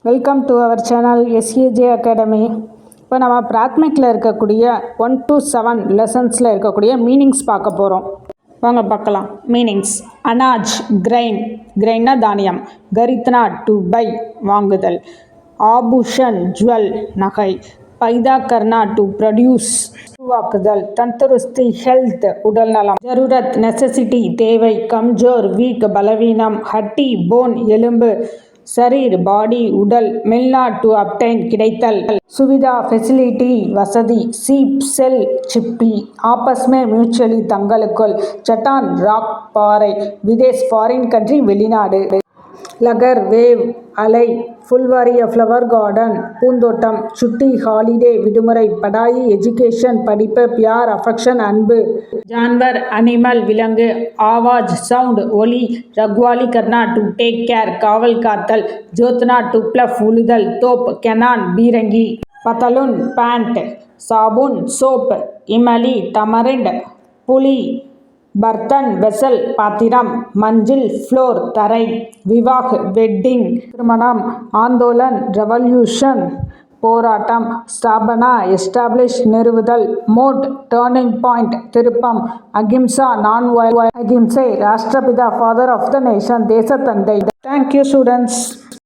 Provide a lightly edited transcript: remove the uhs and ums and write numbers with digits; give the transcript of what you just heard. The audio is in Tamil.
Welcome to our channel SAJ academy. இப்போ நம்ம பிராத்மிக்கில் இருக்கக்கூடிய 1 to 7 லெசன்ஸில் இருக்கக்கூடிய மீனிங்ஸ் பார்க்க போகிறோம். வாங்க பார்க்கலாம். மீனிங்ஸ்: அனாஜ் கிரெயின், கிரெயின்னா தானியம். கரித்னா டு பை, வாங்குதல். ஆபூஷன் ஜுவல், நகை. பைதா கர்னா டு ப்ரொடியூஸ், உருவாக்குதல். தந்துருஸ்தி ஹெல்த், உடல் நலம். ஜரூரத் நெசசிட்டி, தேவை. கம்ஜோர் வீக், பலவீனம். ஹட்டி போன், எலும்பு. சரீர் பாடி, உடல். மில்னா டு அப்டைன், கிடைத்தல். சுவிதா ஃபெசிலிட்டி, வசதி. சீப் செல், சிப்பி. ஆப்பஸ்மே மியூச்சுவலி, தங்களுக்குள். சட்டான் ராக், பாறை. விதேஷ் ஃபாரின் கண்ட்ரி, வெளிநாடு. லகர் வேவ், அலை. ஃபுல்வாரி ஃப்ளவர் கார்டன், பூந்தோட்டம். சுட்டி ஹாலிடே, விடுமுறை. படாயி எஜுகேஷன், படிப்பு. பியார் அஃபெக்ஷன், அன்பு. ஜான்வர் அனிமல், விலங்கு. ஆவாஜ் சவுண்ட், ஒலி. ரக்வாலி கர்னா டு டேக் கேர், காவல் காத்தல். ஜோத்னா டு ப்ளஃப், உழுதல். தோப் கெனான், பீரங்கி. பத்தலுன் பேண்ட். சாபுன் சோப். இமலி டமரிண்ட், புலி. பர்தன் வெசல், பாத்திரம். மஞ்சில் ஃப்ளோர், தரை. விவாஹ் வெட்டிங், திருமணம். ஆந்தோலன் ரெவல்யூஷன், போராட்டம். ஸ்தாபனா எஸ்டாப்ளிஷ், நிறுவுதல். மோட் டேர்னிங் பாயிண்ட், திருப்பம். அகிம்சா நான் வயலன்ஸ், அகிம்சை. ராஷ்டிரபிதா ஃபாதர் ஆஃப் த நேஷன், தேசத்தந்தை. Thank you students.